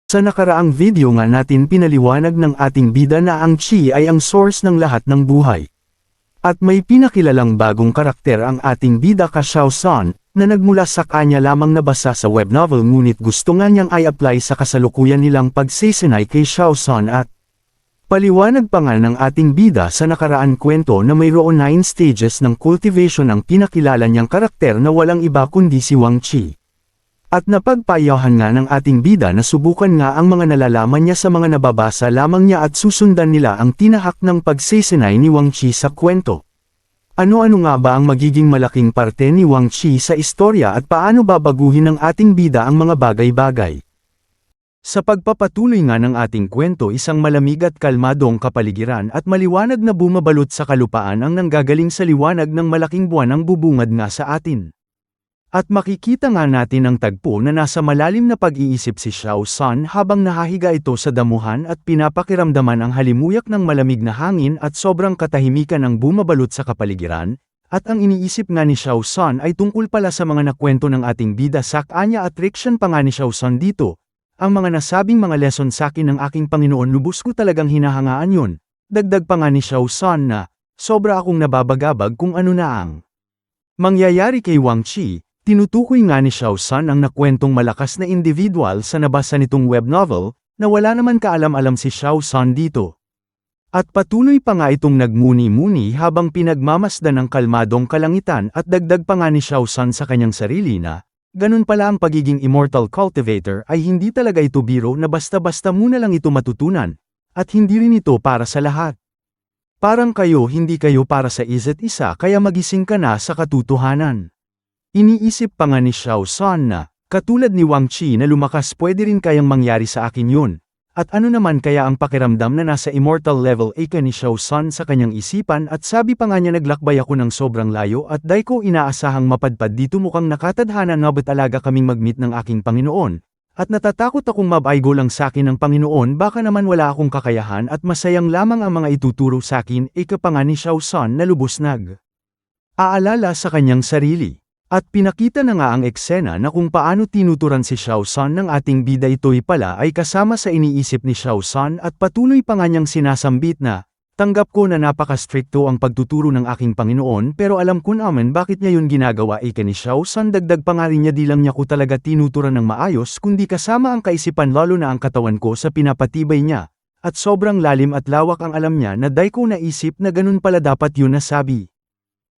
Sa nakaraang video nga natin pinaliwanag ng ating bida na ang Chi ay ang source ng lahat ng buhay. At may pinakilalang bagong karakter ang ating bida ka Xiao San, na nagmula sa kanya lamang nabasa sa web novel ngunit gusto nga niyang i-apply sa kasalukuyan nilang pagsesenay kay Xiao San at paliwanag pa nga ng ating bida sa nakaraan kwento na mayroon 9 stages ng cultivation ang pinakilala niyang karakter na walang iba kundi si Wang Chi. At napagpayahan nga ng ating bida na subukan nga ang mga nalalaman niya sa mga nababasa lamang niya at susundan nila ang tinahak ng pagsesenay ni Wang Chi sa kwento. Ano-ano nga ba ang magiging malaking parte ni Wang Chi sa istorya at paano babaguhin ng ating bida ang mga bagay-bagay? Sa pagpapatuloy nga ng ating kwento, isang malamig at kalmadong kapaligiran at maliwanag na bumabalot sa kalupaan ang nanggagaling sa liwanag ng malaking buwan ang bubungad nga sa atin. At makikita nga natin ang tagpo na nasa malalim na pag-iisip si Xiao San habang nahahiga ito sa damuhan at pinapakiramdaman ang halimuyak ng malamig na hangin at sobrang katahimikan ang bumabalot sa kapaligiran, at ang iniisip nga ni Xiao San ay tungkol pala sa mga nakwento ng ating bida sa kanya at reaksyon pa nga ni Xiao San dito. Ang mga nasabing mga lesson sa akin ng aking Panginoon lubos ko talagang hinahangaan yun. Dagdag pa nga ni Xiao San na, sobra akong nababagabag kung ano na ang mangyayari kay Wang Chi. Tinutukoy nga ni Xiao San ang nakwentong malakas na individual sa nabasa nitong web novel, na wala naman kaalam-alam si Xiao San dito. At patuloy pa nga itong nagmuni-muni habang pinagmamasdan ng kalmadong kalangitan at dagdag pa nga ni Xiao San sa kanyang sarili na, ganun pala ang pagiging immortal cultivator ay hindi talaga ito biro na basta-basta muna lang ito matutunan, at hindi rin ito para sa lahat. Parang kayo hindi kayo para sa isa't isa kaya magising ka na sa katotohanan. Iniisip pa nga ni Xiao San na, katulad ni Wang Chi na lumakas pwede rin kayang mangyari sa akin yun. At ano naman kaya ang pakiramdam na nasa immortal level ka ni Xiao San sa kanyang isipan at sabi pa nga niya naglakbay ako ng sobrang layo at dahil ko inaasahang mapadpad dito mukhang nakatadhana na ba't alaga kaming mag-meet ng aking Panginoon. At natatakot akong mabaigo lang sa akin ng Panginoon baka naman wala akong kakayahan at masayang lamang ang mga ituturo sa akin pa nga ni Xiao San na lubos aalala sa kanyang sarili. At pinakita na nga ang eksena na kung paano tinuturan si Xiao San ng ating bida ito'y pala ay kasama sa iniisip ni Xiao San at patuloy pa nga niyang sinasambit na, tanggap ko na napaka-stricto ang pagtuturo ng aking Panginoon pero alam ko naman bakit niya yun ginagawa ni Xiao San dagdag pa nga rin niya di lang niya ko talaga tinuturan ng maayos kundi kasama ang kaisipan lalo na ang katawan ko sa pinapatibay niya. At sobrang lalim at lawak ang alam niya na dahil ko naisip na ganun pala dapat yun nasabi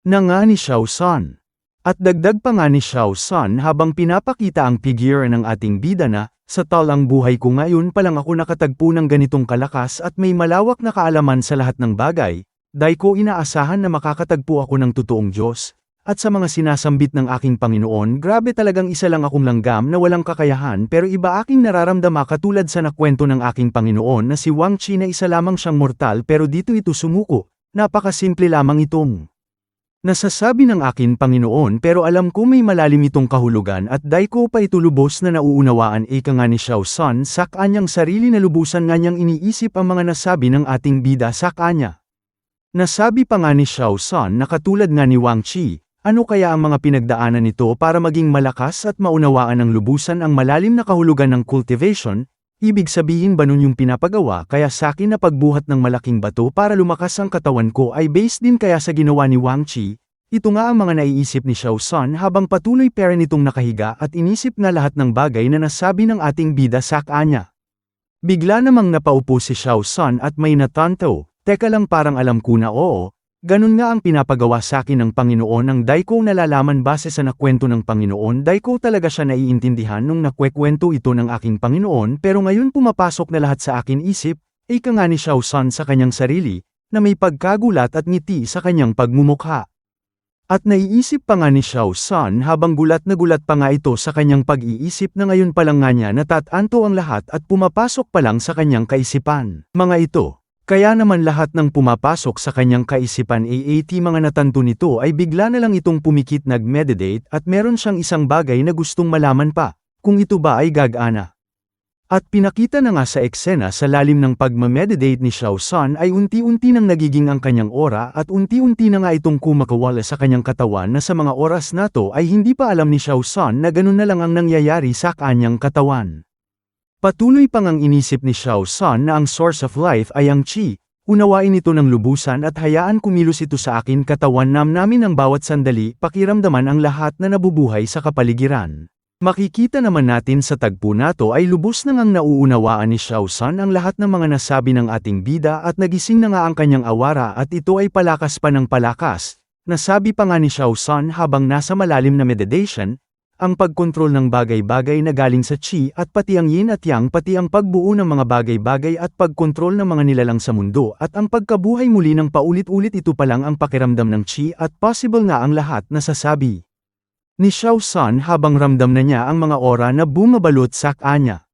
na nga ni Xiao San. At dagdag pa nga ni Xiao San habang pinapakita ang figure ng ating bida na, sa talang buhay ko ngayon palang ako nakatagpo ng ganitong kalakas at may malawak na kaalaman sa lahat ng bagay, dahil ko inaasahan na makakatagpo ako ng totoong Diyos, at sa mga sinasambit ng aking Panginoon grabe talagang isa lang akong langgam na walang kakayahan pero iba aking nararamdama katulad sa nakwento ng aking Panginoon na si Wang Chi na isa lamang siyang mortal pero dito ito sumuko, napakasimple lamang itong nasasabi ng akin Panginoon pero alam ko may malalim itong kahulugan at dahil ko pa ito lubos na nauunawaan nga ni Xiao San sa kanyang sarili na lubusan nga niyang iniisip ang mga nasabi ng ating bida sa kanya. Nasabi pa nga ni Xiao San na katulad nga ni Wang Chi, ano kaya ang mga pinagdaanan nito para maging malakas at maunawaan ng lubusan ang malalim na kahulugan ng cultivation. Ibig sabihin ba nun yung pinapagawa kaya sa akin na pagbuhat ng malaking bato para lumakas ang katawan ko ay based din kaya sa ginawa ni Wang Chi? Ito nga ang mga naiisip ni Xiao San habang patuloy pa rin itong nakahiga at inisip nga lahat ng bagay na nasabi ng ating bida sa kanya. Bigla namang napaupo si Xiao San at may natanto, teka lang parang alam ko na oo. Ganun nga ang pinapagawa sa akin ng Panginoon ng dahil ko nalalaman base sa nakwento ng Panginoon dahil ko talaga siya naiintindihan nung nakwekwento ito ng aking Panginoon pero ngayon pumapasok na lahat sa akin isip, ka nga ni Xiao San sa kanyang sarili, na may pagkagulat at ngiti sa kanyang pagmumukha. At naiisip pa nga ni Xiao San habang gulat na gulat pa nga ito sa kanyang pag-iisip na ngayon pa lang nga niya natatanto ang lahat at pumapasok pa lang sa kanyang kaisipan. Mga ito. Kaya naman lahat ng pumapasok sa kanyang kaisipan mga natanto nito ay bigla na lang itong pumikit nag-meditate at meron siyang isang bagay na gustong malaman pa, kung ito ba ay gagana. At pinakita na nga sa eksena sa lalim ng pagmameditate ni Xiao San ay unti-unti nang nagiging ang kanyang aura at unti-unti na nga itong kumakawala sa kanyang katawan na sa mga oras na to ay hindi pa alam ni Xiao San na ganun na lang ang nangyayari sa kanyang katawan. Patuloy pang ang inisip ni Xiao San na ang source of life ay ang Qi. Unawain ito ng lubusan at hayaan kumilos ito sa akin katawan namin ang bawat sandali, pakiramdaman ang lahat na nabubuhay sa kapaligiran. Makikita naman natin sa tagpo na to ay lubos na ngang nauunawaan ni Xiao San ang lahat ng mga nasabi ng ating bida at nagising na nga ang kanyang awara at ito ay palakas pa ng palakas. Nasabi pa nga ni Xiao San habang nasa malalim na meditation, ang pagkontrol ng bagay-bagay na galing sa Qi at pati ang yin at yang pati ang pagbuo ng mga bagay-bagay at pagkontrol ng mga nilalang sa mundo at ang pagkabuhay muli ng paulit-ulit ito pa lang ang pakiramdam ng Qi at possible nga ang lahat na sasabi ni Xiao San habang ramdam na niya ang mga aura na bumabalot sa kanya.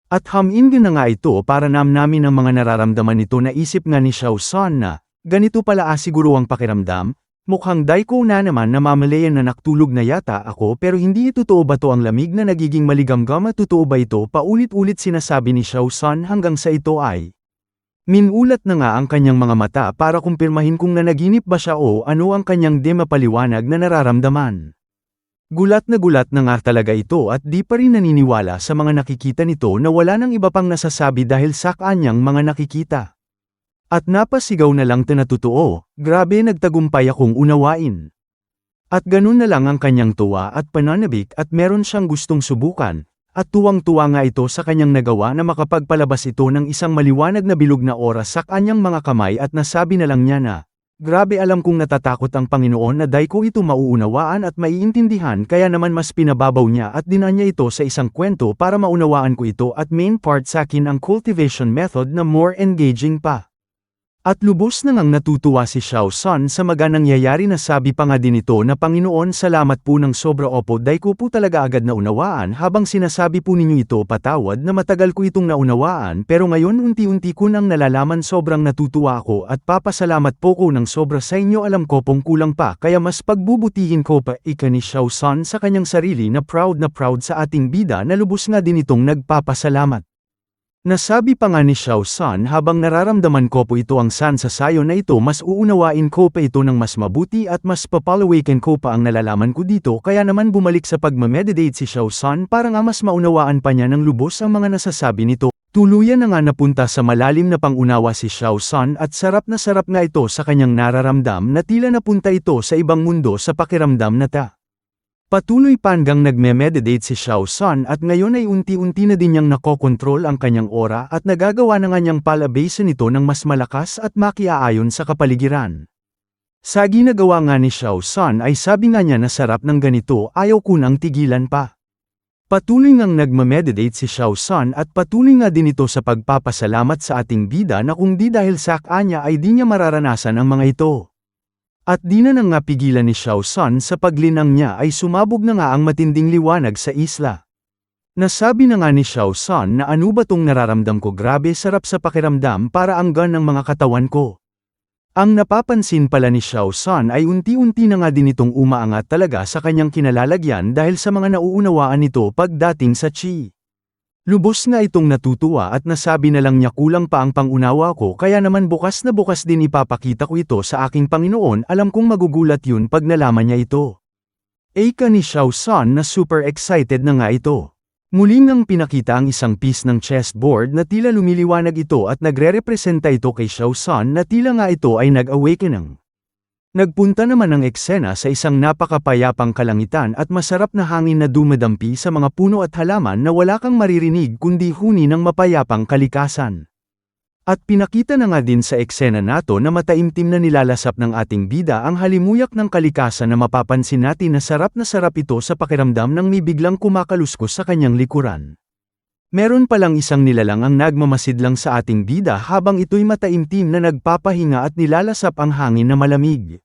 At hamin na nga ito para namin ang mga nararamdaman nito na isip nga ni Xiao San na, ganito pala siguro ang pakiramdam. Mukhang Daiko na naman na mamalayan na naktulog na yata ako pero hindi totoo ba to ang lamig na nagiging maligamgam at totoo ba ito paulit-ulit sinasabi ni Xiao San hanggang sa ito ay minulat na nga ang kanyang mga mata para kumpirmahin kung nanaginip ba siya o ano ang kanyang di mapaliwanag na nararamdaman. Gulat na nga talaga ito at di pa rin naniniwala sa mga nakikita nito na wala nang iba pang nasasabi dahil sa kanyang mga nakikita. At napasigaw na lang na totoo, grabe nagtagumpay akong unawain. At ganun na lang ang kanyang tuwa at pananabik at meron siyang gustong subukan, at tuwang-tuwa nga ito sa kanyang nagawa na makapagpalabas ito ng isang maliwanag na bilog na oras sa kanyang mga kamay at nasabi na lang niya na, grabe alam kong natatakot ang Panginoon na dahil ko ito mauunawaan at maiintindihan kaya naman mas pinababaw niya at dinan niya ito sa isang kwento para maunawaan ko ito at main part sa akin ang cultivation method na more engaging pa. At lubos na ngang natutuwa si Xiao San sa maganangyayari na sabi pa nga din ito na Panginoon salamat po ng sobra opo dahil ko po talaga agad na unawaan habang sinasabi po ninyo ito patawad na matagal ko itong naunawaan pero ngayon unti-unti ko nang nalalaman sobrang natutuwa ako at papasalamat po ko ng sobra sa inyo alam ko pong kulang pa kaya mas pagbubutihin ko pa ika ni Xiao San sa kanyang sarili na proud sa ating bida na lubos nga din itong nagpapasalamat. Nasabi pa nga ni Xiao San habang nararamdaman ko po ito ang san sa sayo na ito mas uunawain ko pa ito ng mas mabuti at mas papalawaken ko pa ang nalalaman ko dito kaya naman bumalik sa pagmameditate si Xiao San para nga mas maunawaan pa niya ng lubos ang mga nasasabi nito. Tuluyan na nga napunta sa malalim na pangunawa si Xiao San at sarap na sarap nga ito sa kanyang nararamdam na tila napunta ito sa ibang mundo sa pakiramdam na ta. Patuloy pa hanggang nagme-meditate si Xiao San at ngayon ay unti-unti na din niyang nakokontrol ang kanyang aura at nagagawa na nga niyang palabasin ito ng mas malakas at makiaayon sa kapaligiran. Sa ginagawa nga ni Xiao San ay sabi nga niya na sarap ng ganito ayaw ko nang tigilan pa. Patuloy ngang nagme-meditate si Xiao San at patuloy nga din ito sa pagpapasalamat sa ating bida na kung di dahil sa kanya ay di niya mararanasan ang mga ito. At di na nga pigilan ni Xiao San sa paglinang niya ay sumabog na nga ang matinding liwanag sa isla. Nasabi na nga ni Xiao San na ano ba tong nararamdam ko grabe sarap sa pakiramdam para anggan ng mga katawan ko. Ang napapansin pala ni Xiao San ay unti-unti na nga din itong umaangat talaga sa kanyang kinalalagyan dahil sa mga nauunawaan nito pagdating sa Qi. Lubos nga itong natutuwa at nasabi na lang niya kulang pa ang pangunawa ko kaya naman bukas na bukas din ipapakita ko ito sa aking Panginoon alam kong magugulat yun pag nalaman niya ito. Ika ni Xiao San na super excited na nga ito. Muli ngang pinakita ang isang piece ng chessboard na tila lumiliwanag ito at nagre-representa ito kay Xiao San na tila nga ito ay nag-awakening. Nagpunta naman ang eksena sa isang napakapayapang kalangitan at masarap na hangin na dumadampi sa mga puno at halaman na wala kang maririnig kundi huni ng mapayapang kalikasan. At pinakita na nga din sa eksena nato na mataimtim na nilalasap ng ating bida ang halimuyak ng kalikasan na mapapansin natin na sarap ito sa pakiramdam ng may biglang kumakaluskos sa kanyang likuran. Meron palang isang nilalang ang nagmamasid lang sa ating bida habang ito'y mataimtim na nagpapahinga at nilalasap ang hangin na malamig.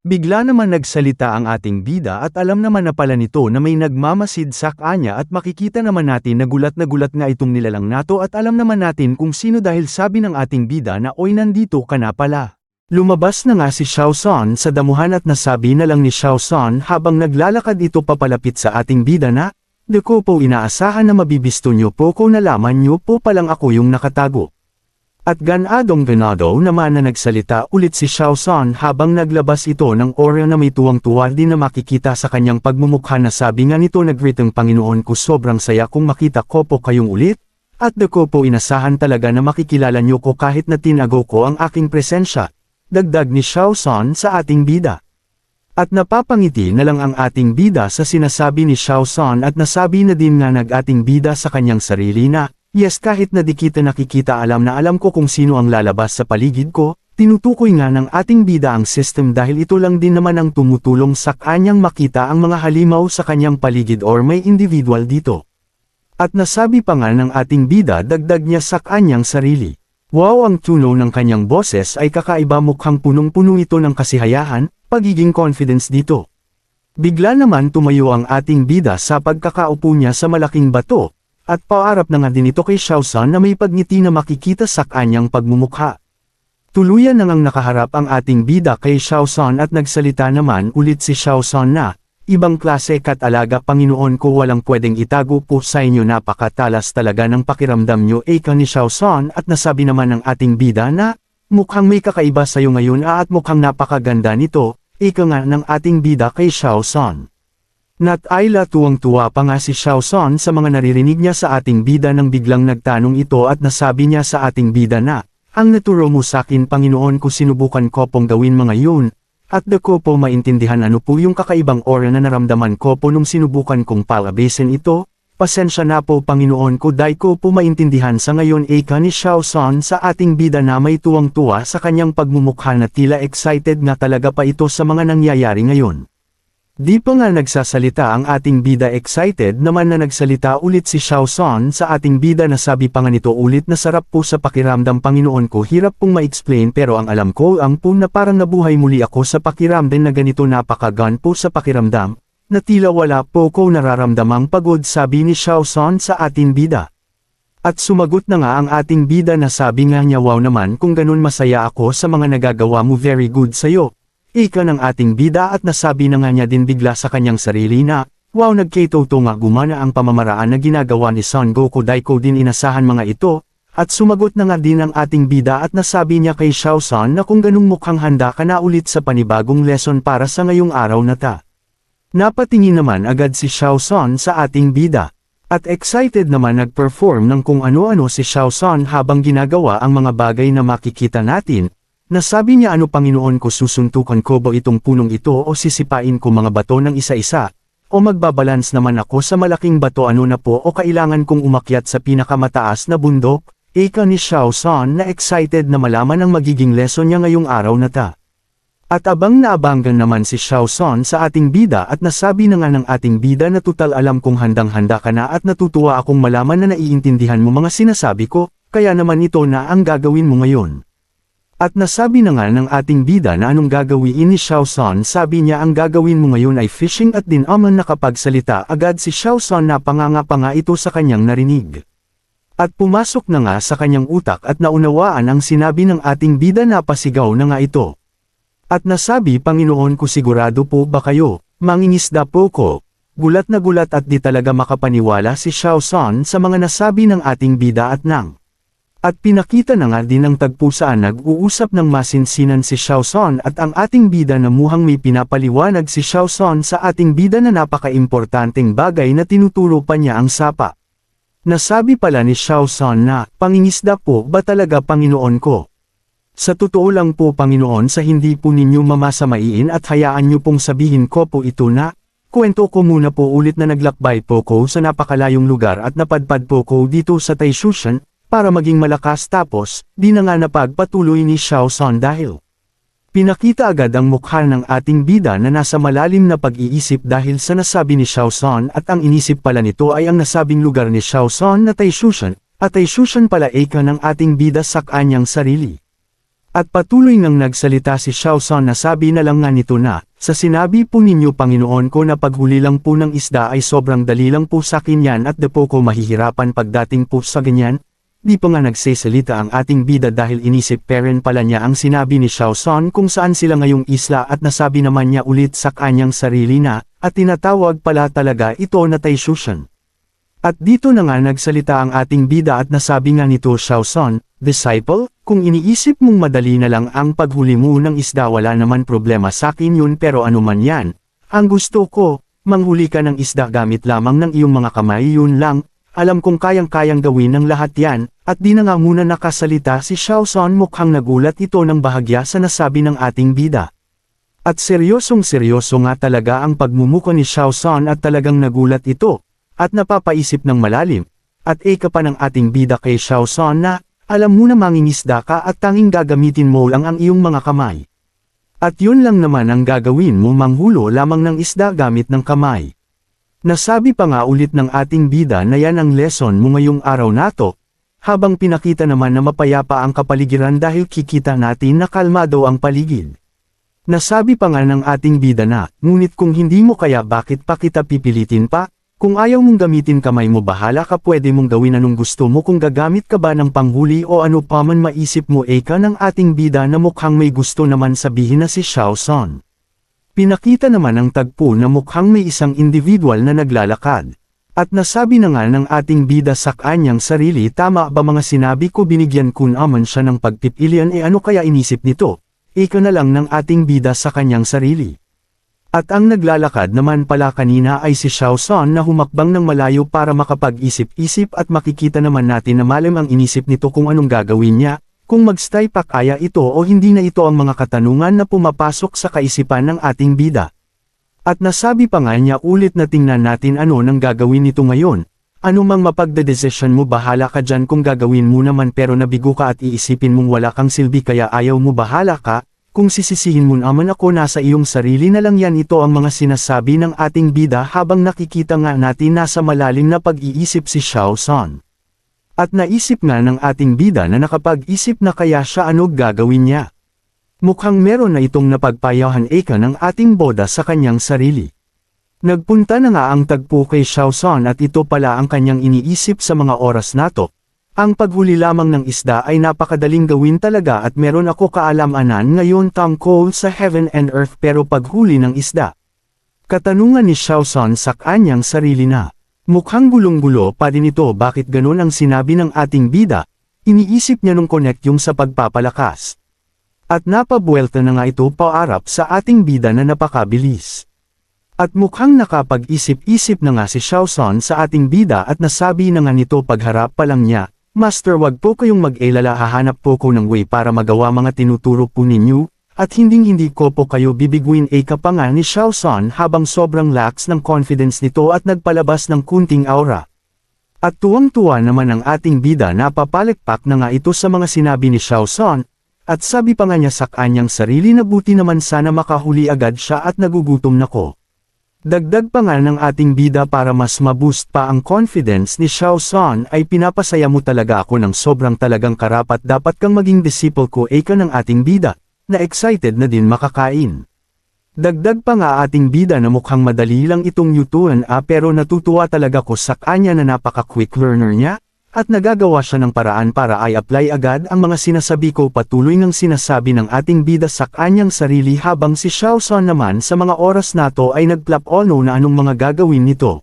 Bigla naman nagsalita ang ating bida at alam naman na pala nito na may nagmamasid sa kanya at makikita naman natin na gulat nga itong nilalang nato at alam naman natin kung sino dahil sabi ng ating bida na oy nandito ka na pala. Lumabas na nga si Xiao San sa damuhan at nasabi na lang ni Xiao San habang naglalakad ito papalapit sa ating bida na, "Di ko po inaasahan na mabibisto niyo po ko nalaman niyo po palang ako yung nakatago." At ganadong naman na nagsalita ulit si Xiao San habang naglabas ito ng aura na may tuwang-tuwa din na makikita sa kanyang pagmumukha na sabi nga nito nagritong Panginoon ko sobrang saya kung makita ko po kayong ulit, At dako po inasahan talaga na makikilala niyo ko kahit na tinago ko ang aking presensya. Dagdag ni Xiao San sa ating bida. At napapangiti na lang ang ating bida sa sinasabi ni Xiao San at nasabi na din nga nag-ating bida sa kanyang sarili na, yes kahit na di kita nakikita alam na alam ko kung sino ang lalabas sa paligid ko, tinutukoy nga ng ating bida ang system dahil ito lang din naman ang tumutulong sa kanyang makita ang mga halimaw sa kanyang paligid or may individual dito. At nasabi pa nga ng ating bida dagdag niya sa kanyang sarili. Wow, ang tuno ng kanyang boses ay kakaiba, mukhang punong-puno ito ng kasiyahan, pagiging confidence dito. Bigla naman tumayo ang ating bida sa pagkakaupo niya sa malaking bato, at paarap na nga din ito kay Xiao San na may pagngiti na makikita sa kanyang pagmumukha. Tuluyan na ngang nakaharap ang ating bida kay Xiao San at nagsalita naman ulit si Xiao San na, ibang klase kat alaga Panginoon ko, walang pwedeng itago po sa inyo, napakatalas talaga ng pakiramdam nyo ika ni Xiao San at nasabi naman ng ating bida na, mukhang may kakaiba sa'yo ngayon at mukhang napakaganda nito, ika nga ng ating bida kay Xiao San. Nat Ayla tuwang-tuwa pa nga si Xiao San sa mga naririnig niya sa ating bida nang biglang nagtanong ito at nasabi niya sa ating bida na, ang naturo mo sakin Panginoon ko, sinubukan ko pong gawin mga yun. At dako po maintindihan ano po yung kakaibang aura na naramdaman ko po nung sinubukan kong palabasin ito, pasensya na po Panginoon ko, dahil ko po maintindihan sa ngayon ika ni Xiao San sa ating bida na may tuwang-tuwa sa kanyang pagmumukha na tila excited nga talaga pa ito sa mga nangyayari ngayon. Di pa nga nagsasalita ang ating bida, excited naman na nagsalita ulit si Xiao San sa ating bida na sabi pa nga nito ulit na sarap po sa pakiramdam Panginoon ko, hirap pong ma-explain pero ang alam ko ang po na parang nabuhay muli ako sa pakiramdam na ganito, napakagaan po sa pakiramdam, na tila wala po ko nararamdamang pagod, sabi ni Xiao San sa ating bida. At sumagot na nga ang ating bida na sabi nga niya, wow naman kung ganun, masaya ako sa mga nagagawa mo, very good sayo. Ika ng ating bida at nasabi na nga niya din bigla sa kanyang sarili na, wow, nagkitoto nga gumana ang pamamaraan na ginagawa ni Son Goku, dahil ko din inasahan mga ito, at sumagot na nga din ang ating bida at nasabi niya kay Xiao San na kung ganung mukhang handa ka na ulit sa panibagong lesson para sa ngayong araw na ta. Napatingin naman agad si Xiao San sa ating bida, at excited naman nag-perform ng kung ano-ano si Xiao San habang ginagawa ang mga bagay na makikita natin. Nasabi niya, ano Panginoon ko, susuntukan ko ba itong punong ito o sisipain ko mga bato ng isa-isa? O magbabalance naman ako sa malaking bato, ano na po, o kailangan kong umakyat sa pinakamataas na bundok? Ika ni Xiao San na excited na malaman ang magiging lesson niya ngayong araw na ta. At abang naabanggan naman si Xiao San sa ating bida at nasabi na nga ng ating bida na tutal alam kong handang-handa ka na at natutuwa akong malaman na naiintindihan mo mga sinasabi ko, kaya naman ito na ang gagawin mo ngayon. At nasabi na nga ng ating bida na anong gagawin ni Xiao San, sabi niya ang gagawin mo ngayon ay fishing, at din aman nakapagsalita agad si Xiao San na panganga ito sa kanyang narinig. At pumasok na nga sa kanyang utak at naunawaan ang sinabi ng ating bida na pasigaw na nga ito. At nasabi, Panginoon ko, sigurado po ba kayo, mangingisda po ko? Gulat na gulat at di talaga makapaniwala si Xiao San sa mga nasabi ng ating bida at nang. At pinakita na nga din ng tagpo saan nag-uusap ng masinsinan si Xiao San at ang ating bida na muhang may pinapaliwanag si Xiao San sa ating bida na napaka-importanteng bagay na tinuturo pa niya ang sapa. Nasabi pala ni Xiao San na, pangingisda po ba talaga Panginoon ko? Sa totoo lang po Panginoon, sa hindi po ninyo mamasamain at hayaan nyo pong sabihin ko po ito na, kwento ko muna po ulit na naglakbay po ko sa napakalayong lugar at napadpad po ko dito sa Taishushan, para maging malakas, tapos, di na nga napagpatuloy ni Xiao San dahil pinakita agad ang mukha ng ating bida na nasa malalim na pag-iisip dahil sa nasabi ni Xiao San, at ang inisip pala nito ay ang nasabing lugar ni Xiao San na Taishushan, at Taishushan pala ika ng ating bida sa kanyang sarili. At patuloy ngang nagsalita si Xiao San na sabi na lang nga nito na, sa sinabi po ninyo Panginoon ko na paghuli lang po ng isda ay sobrang dali lang po sa akin yan at di po ko mahihirapan pagdating po sa ganyan. Di pa nga nagsasalita ang ating bida dahil inisip peren pala niya ang sinabi ni Xiao San kung saan sila ngayong isla, at nasabi naman niya ulit sa kanyang sarili na, at tinatawag pala talaga ito na Taishushan. At dito na nga nagsalita ang ating bida at nasabi nga nito, Xiao San, disciple, kung iniisip mong madali na lang ang paghuli mo ng isda, wala naman problema sa akin yun, pero ano man yan, ang gusto ko, manghuli ka ng isda gamit lamang ng iyong mga kamay, yun lang. alam kong kayang-kayang gawin ng lahat yan, at di na nga muna nakasalita si Xiao San mukhang nagulat ito ng bahagya sa nasabi ng ating bida. At seryosong-seryoso nga talaga ang pagmumuko ni Xiao San at talagang nagulat ito, at napapaisip ng malalim, at eka pa ng ating bida kay Xiao San na, alam mo na mangingisda ka at tanging gagamitin mo lang ang iyong mga kamay. At yun lang naman ang gagawin mo, manghulo lamang ng isda gamit ng kamay. Nasabi pa nga ulit ng ating bida na yan ang lesson mo ngayong araw na to, habang pinakita naman na mapayapa ang kapaligiran dahil kikita natin na kalmado ang paligid. Nasabi pa nga ng ating bida na, ngunit kung hindi mo kaya bakit pa kita pipilitin pa, kung ayaw mong gamitin kamay mo bahala ka, pwede mong gawin anong gusto mo kung gagamit ka ba ng panghuli o ano pa man maisip mo, eka ng ating bida na mukhang may gusto naman sabihin na si Xiao San. Pinakita naman ang tagpo na mukhang may isang individual na naglalakad. At nasabi na nga ng ating bida sa kanyang sarili, tama ba mga sinabi ko, binigyan ko naman siya ng pagpipilian, ano kaya inisip nito? Ika na lang ng ating bida sa kanyang sarili. At ang naglalakad naman pala kanina ay si Xiao San na humakbang ng malayo para makapag-isip-isip at makikita naman natin na malam ang inisip nito kung anong gagawin niya. Kung mag-stay pa kaya ito o hindi na, ito ang mga katanungan na pumapasok sa kaisipan ng ating bida. At nasabi pa nga niya ulit na tingnan natin ano nang gagawin nito ngayon. Ano mang mapagdedesisyon mo, bahala ka dyan kung gagawin mo naman, pero nabigo ka at iisipin mong wala kang silbi kaya ayaw mo, bahala ka. Kung sisisihin mo naman ako, nasa iyong sarili na lang yan. Ito ang mga sinasabi ng ating bida habang nakikita nga natin nasa malalim na pag-iisip si Xiao San. At naisip nga ng ating bida na nakapag-isip na kaya siya ano gagawin niya. Mukhang meron na itong napagpayahan eka ng ating boda sa kanyang sarili. Nagpunta na nga ang tagpo kay Xiao San at ito pala ang kanyang iniisip sa mga oras na to. Ang paghuli lamang ng isda ay napakadaling gawin talaga at meron ako kaalamanan ngayon tungkol sa heaven and earth, pero paghuli ng isda. Katanungan ni Xiao San sa kanyang sarili na. Mukhang gulong-gulo pa din ito, bakit ganun ang sinabi ng ating bida? Iniisip niya nung connect yung sa pagpapalakas. At napabuelta na nga ito paarap sa ating bida na napakabilis. At mukhang nakapag-isip-isip na nga si Xiao San sa ating bida at nasabi na nga nito pagharap pa lang niya, Master, wag po kayong mag-alala, hahanap po ko ng way para magawa mga tinuturo po ninyo. At hindi ko po kayo bibiguin, eka pa nga ni Xiao San habang sobrang lax ng confidence nito at nagpalabas ng kunting aura. At tuwang-tuwa naman ang ating bida, napapalekpak na nga ito sa mga sinabi ni Xiao San, at sabi pa nga niya sa kanyang sarili na buti naman sana makahuli agad siya at nagugutom na ko. Dagdag pa nga ng ating bida para mas maboost pa ang confidence ni Xiao San ay pinapasaya mo talaga ako ng sobrang, talagang karapat dapat kang maging disciple ko, eka ng ating bida. Na excited na din makakain. Dagdag pa nga ating bida na mukhang madali lang itong yutuan pero natutuwa talaga ko sa kanya na napaka-quick learner niya, at nagagawa siya ng paraan para i-apply agad ang mga sinasabi ko, patuloy ng sinasabi ng ating bida sa kanyang sarili habang si Xiao San naman sa mga oras na to ay nagplap-ono na anong mga gagawin nito.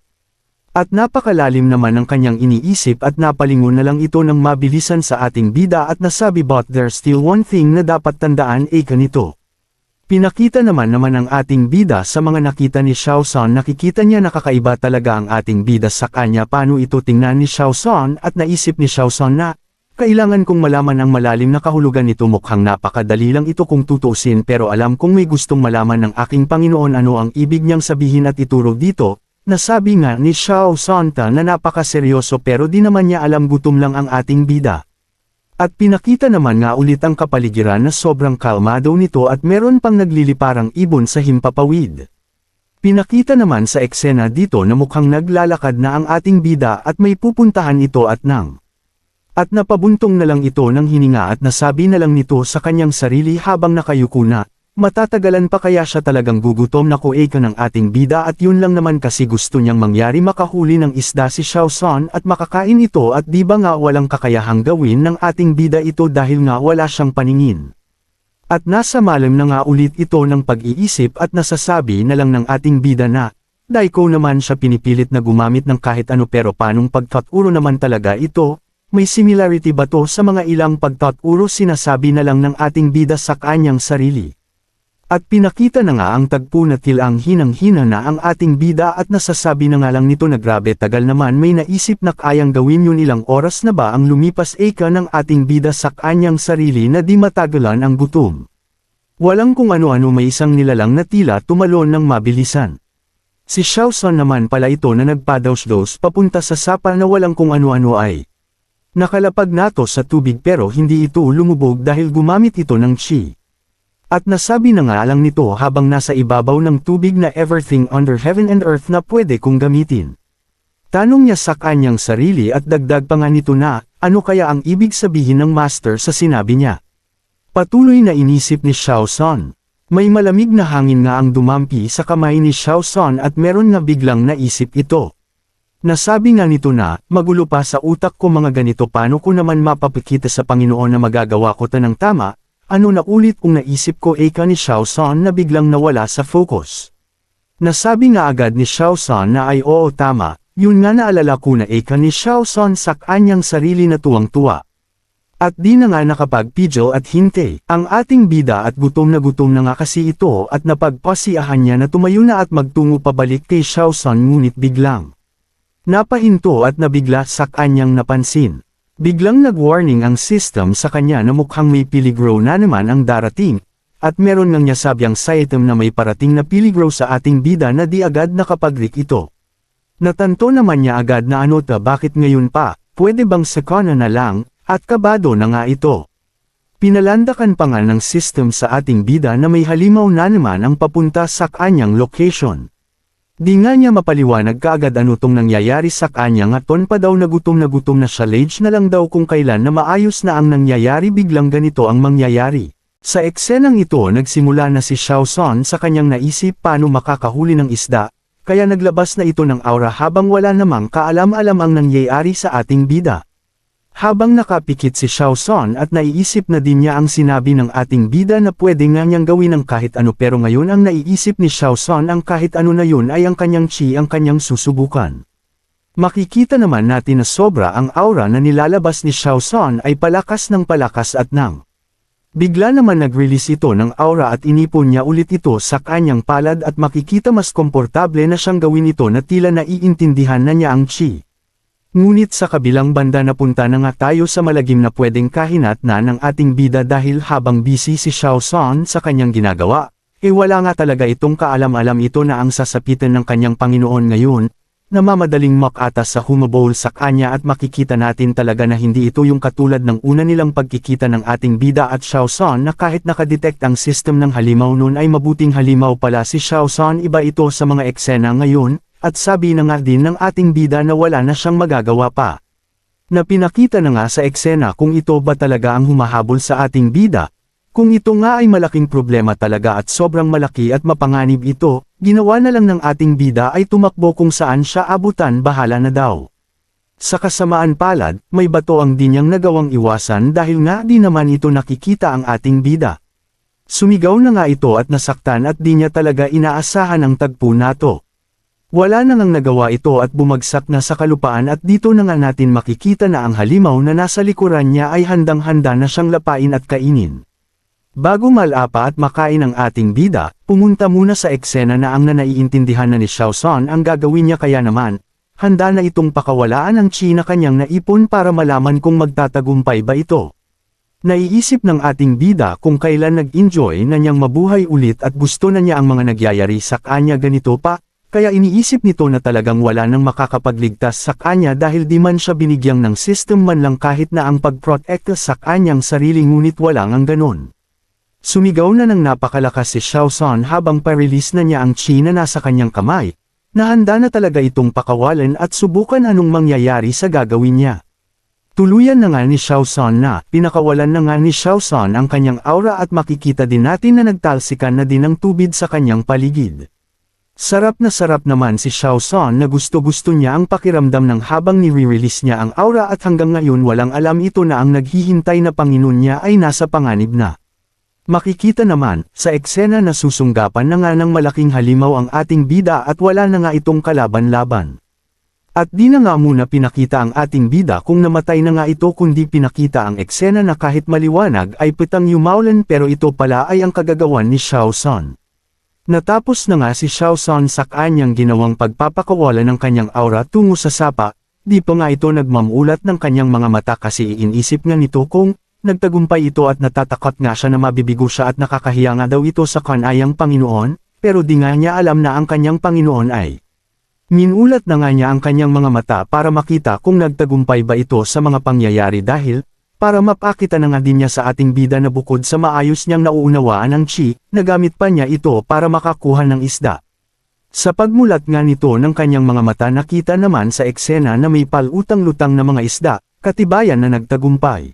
At napakalalim naman ang kanyang iniisip at napalingon na lang ito ng mabilisan sa ating bida at nasabi, but there's still one thing na dapat tandaan, eka nito. Pinakita naman ang ating bida sa mga nakita ni Xiao San, nakikita niya nakakaiba talaga ang ating bida sa kanya. Paano ito tingnan ni Xiao San at naisip ni Xiao San na, kailangan kong malaman ang malalim na kahulugan nito, mukhang napakadali lang ito kung tutusin, pero alam kong may gustong malaman ng aking Panginoon ano ang ibig niyang sabihin at ituro dito. Nasabi nga ni Xiao San na napakaseryoso pero di naman niya alam, gutom lang ang ating bida. At pinakita naman nga ulit ang kapaligiran na sobrang kalmado nito at meron pang nagliliparang ibon sa himpapawid. Pinakita naman sa eksena dito na mukhang naglalakad na ang ating bida at may pupuntahan ito at napabuntong na lang ito ng hininga at nasabi na lang nito sa kanyang sarili habang nakayuko na. Matatagalan pa kaya siya talagang gugutom na ko, eka ng ating bida, at yun lang naman kasi gusto niyang mangyari, makahuli ng isda si Xiao San at makakain ito, at di ba nga walang kakayahang gawin ng ating bida ito dahil nga wala siyang paningin. At nasa malam na nga ulit ito ng pag-iisip at nasasabi na lang ng ating bida na, Daiko naman siya pinipilit na gumamit ng kahit ano, pero panong pagtaturo naman talaga ito? May similarity ba to sa mga ilang pagtaturo? Sinasabi na lang ng ating bida sa kanyang sarili. At pinakita na nga ang tagpo na tilang hinang-hina na ang ating bida at nasasabi na nga lang nito na grabe tagal naman may naisip na kayang gawin yun, ilang oras na ba ang lumipas eka ng ating bida sa kanyang sarili na di matagalan ang gutom. Walang kung ano-ano, may isang nilalang na tila tumalon ng mabilisan. Si Xiaosan naman pala ito na nagpadaos-dos papunta sa sapa na walang kung ano-ano ay nakalapag nato sa tubig pero hindi ito lumubog dahil gumamit ito ng qi. At nasabi na nga lang nito habang nasa ibabaw ng tubig na everything under heaven and earth na pwede kong gamitin. Tanong niya sa kanyang sarili at dagdag pa nga nito na, ano kaya ang ibig sabihin ng master sa sinabi niya? Patuloy na inisip ni Xiaosan. May malamig na hangin nga ang dumampi sa kamay ni Xiaosan at meron nga biglang naisip ito. Nasabi nga nito na, magulo pa sa utak ko mga ganito, paano ko naman mapapakita sa Panginoon na magagawa ko ng tama? Ano na ulit kung naisip ko eka ni Xiaosan na biglang nawala sa focus. Nasabi nga agad ni Xiaosan na ay oo tama, yun nga naalala ko na eka ni Xiaosan sa kanyang sarili na tuwang-tuwa. At di na nga nakapagpidyo at hintay, ang ating bida at gutom na nga kasi ito at napagpasiyahan niya na tumayo na at magtungo pabalik kay Xiaosan ngunit biglang napahinto at nabigla sa kanyang napansin. Biglang nag-warning ang system sa kanya na mukhang may peligro na naman ang darating, at meron ngang nasabyang sa item na may parating na peligro sa ating bida na di agad nakapag-reak ito. Natanto naman niya agad na bakit ngayon pa, pwede bang sakana na lang, at kabado na nga ito. Pinalandakan pa nga ng system sa ating bida na may halimaw na naman ang papunta sa kanyang location. Di nga niya mapaliwanag kaagad ano tong nangyayari sa kanya, ngaton pa daw na gutom na siya, lage na lang daw kung kailan na maayos na ang nangyayari, biglang ganito ang mangyayari. Sa eksenang ito nagsimula na si Xiaosan sa kanyang naisip paano makakahuli ng isda, kaya naglabas na ito ng aura habang wala namang kaalam-alam ang nangyayari sa ating bida. Habang nakapikit si Xiaosan at naiisip na din niya ang sinabi ng ating bida na pwede nga niyang gawin ang kahit ano, pero ngayon ang naiisip ni Xiaosan ang kahit ano na yun ay ang kanyang qi ang kanyang susubukan. Makikita naman natin na sobra ang aura na nilalabas ni Xiaosan ay palakas ng palakas at nang bigla naman nag-release ito ng aura at inipon niya ulit ito sa kanyang palad at makikita mas komportable na siyang gawin ito na tila naiintindihan na niya ang qi. Ngunit sa kabilang banda napunta na nga tayo sa malagim na pwedeng kahinat na ng ating bida dahil habang busy si Xiaosan sa kanyang ginagawa, wala nga talaga itong kaalam-alam ito na ang sasapitan ng kanyang Panginoon ngayon, namamadaling makatas sa humabol sa kanya at makikita natin talaga na hindi ito yung katulad ng una nilang pagkikita ng ating bida at Xiaosan na kahit nakadetect ang system ng halimaw nun ay mabuting halimaw pala si Xiaosan, iba ito sa mga eksena ngayon. At sabi na nga din ng ating bida na wala na siyang magagawa pa. Na pinakita na nga sa eksena kung ito ba talaga ang humahabol sa ating bida. Kung ito nga ay malaking problema talaga at sobrang malaki at mapanganib ito, ginawa na lang ng ating bida ay tumakbo kung saan siya abutan, bahala na daw. Sa kasamaan palad, may bato ang di niyang nagawang iwasan dahil nga di naman ito nakikita ang ating bida. Sumigaw na nga ito at nasaktan at di niya talaga inaasahan ang tagpo nato. Wala na ngang nagawa ito at bumagsak na sa kalupaan at dito na nga natin makikita na ang halimaw na nasa likuran niya ay handang-handa na siyang lapain at kainin. Bago malapa at makain ang ating bida, pumunta muna sa eksena na ang naiintindihan na ni Xiaosan ang gagawin niya, kaya naman, handa na itong pakawalaan ang qi na kanyang naipon para malaman kung magtatagumpay ba ito. Naiisip ng ating bida kung kailan nag-enjoy na niyang mabuhay ulit at gusto na niya ang mga nagyayari sa kanya ganito pa. Kaya iniisip nito na talagang wala nang makakapagligtas sa kanya dahil di man siya binigyang ng system man lang kahit na ang pag-protect sa kanyang sarili, ngunit wala ngang ganon. Sumigaw na ng napakalakas si Xiaosan habang pa-release na niya ang qi na nasa kanyang kamay, na handa na talaga itong pakawalan at subukan anong mangyayari sa gagawin niya. Tuluyan na nga ni Xiaosan na pinakawalan na nga ni Xiaosan ang kanyang aura at makikita din natin na nagtalsikan na din ang tubig sa kanyang paligid. Sarap naman si Xiaosan na gusto-gusto niya ang pakiramdam ng habang nire-release niya ang aura at hanggang ngayon walang alam ito na ang naghihintay na Panginoon niya ay nasa panganib na. Makikita naman, sa eksena na susunggapan na nga ng malaking halimaw ang ating bida at wala na nga itong kalaban-laban. At di na nga muna pinakita ang ating bida kung namatay na nga ito kundi pinakita ang eksena na kahit maliwanag ay pitang yumaulan pero ito pala ay ang kagagawan ni Xiao San. Natapos na nga si Xiao San sa kanyang ginawang pagpapakawala ng kanyang aura tungo sa sapa, di pa nga ito nagmamulat ng kanyang mga mata kasi inisip nga nito kung nagtagumpay ito at natatakot nga siya na mabibigo siya at nakakahiya nga daw ito sa kanayang Panginoon, pero di nga niya alam na ang kanyang Panginoon ay minulat na nga niya ang kanyang mga mata para makita kung nagtagumpay ba ito sa mga pangyayari dahil, para mapakita na nga din niya sa ating bida na bukod sa maayos niyang nauunawaan ng chi, nagamit pa niya ito para makakuha ng isda. Sa pagmulat nga nito ng kanyang mga mata nakita naman sa eksena na may palutang-lutang na mga isda, katibayan na nagtagumpay.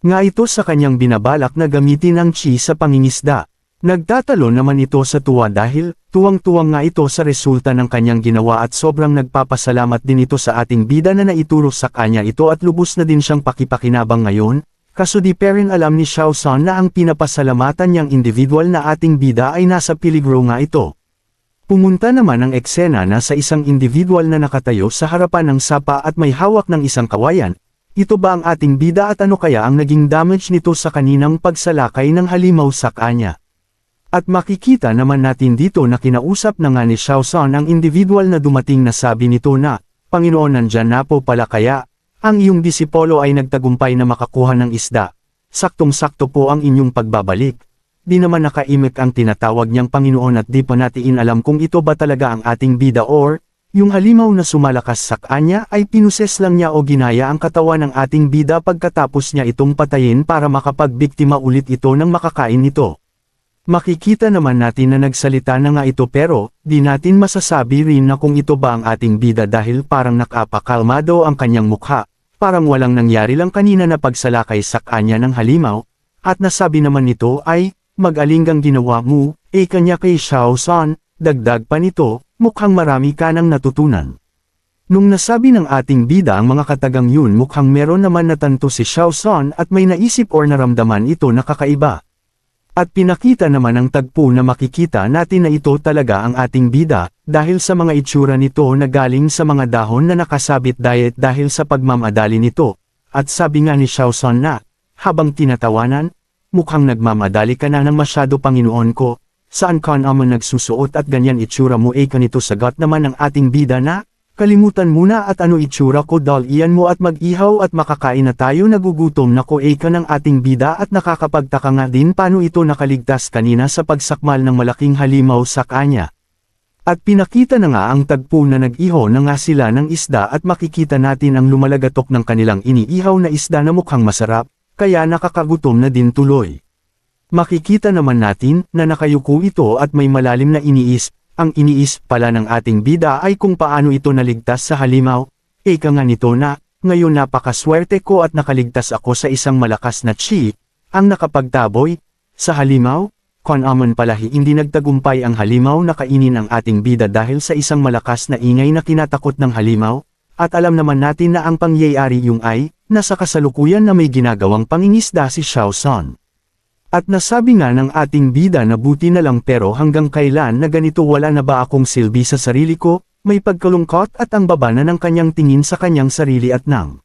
Nga ito sa kanyang binabalak na gamitin ang chi sa pangingisda. Nagtatalo naman ito sa tuwa dahil, tuwang-tuwang nga ito sa resulta ng kanyang ginawa at sobrang nagpapasalamat din ito sa ating bida na naituro sa kanya ito at lubos na din siyang pakipakinabang ngayon, kaso di pa rin alam ni Xiao San na ang pinapasalamatan niyang individual na ating bida ay nasa peligro nga ito. Pumunta naman ang eksena na sa isang individual na nakatayo sa harapan ng sapa at may hawak ng isang kawayan. Ito ba ang ating bida at ano kaya ang naging damage nito sa kaninang pagsalakay ng halimaw sa kanya? At makikita naman natin dito na kinausap na nga ni Xiao San ang individual na dumating na sabi nito na, Panginoon nandyan na po pala kaya, ang iyong disipolo ay nagtagumpay na makakuha ng isda. Saktong-sakto po ang inyong pagbabalik. Di naman nakaimik ang tinatawag niyang Panginoon at di pa natin alam kung ito ba talaga ang ating bida or, yung halimaw na sumalakas sa kanya ay pinuses lang niya o ginaya ang katawan ng ating bida pagkatapos niya itong patayin para makapagbiktima ulit ito ng makakain nito. Makikita naman natin na nagsalita na nga ito pero, di natin masasabi rin na kung ito ba ang ating bida dahil parang nakapakalmado ang kanyang mukha, parang walang nangyari lang kanina na pagsalakay sa kanya ng halimaw, at nasabi naman nito ay, mag-alinggang ginawa mo, kanya kay Xiao San, dagdag pa nito, mukhang marami ka nang natutunan. Nung nasabi ng ating bida ang mga katagang yun mukhang meron naman natanto si Xiao San at may naisip or naramdaman ito na kakaiba. At pinakita naman ang tagpo na makikita natin na ito talaga ang ating bida, dahil sa mga itsura nito na galing sa mga dahon na nakasabit diet dahil sa pagmamadali nito. At sabi nga ni Xiao San na, habang tinatawanan, mukhang nagmamadali ka na ng masyado Panginoon ko, saan ka naman nagsusuot at ganyan itsura mo kanito sagot naman ng ating bida na, kalimutan muna at ano itsura ko dahil iyan mo at mag-ihaw at makakain na tayo nagugutom na ko ka ng ating bida at nakakapagtaka nga din paano ito nakaligtas kanina sa pagsakmal ng malaking halimaw sa kanya. At pinakita na nga ang tagpo na nag-iho na nga sila ng isda at makikita natin ang lumalagatok ng kanilang iniihaw na isda na mukhang masarap, kaya nakakagutom na din tuloy. Makikita naman natin na nakayuko ito at may malalim na iniis. Ang iniis pala ng ating bida ay kung paano ito naligtas sa halimaw, ika nga nito na, ngayon napakaswerte ko at nakaligtas ako sa isang malakas na chi, ang nakapagtaboy, sa halimaw, amon pala hindi nagtagumpay ang halimaw na kainin ang ating bida dahil sa isang malakas na ingay na kinatakot ng halimaw, at alam naman natin na ang pangyayari yung ay, nasa kasalukuyan na may ginagawang pangingisda si Xiao San. At nasabi nga ng ating bida na buti na lang pero hanggang kailan na ganito wala na ba akong silbi sa sarili ko, may pagkalungkot at ang baba na ng kanyang tingin sa kanyang sarili at nang.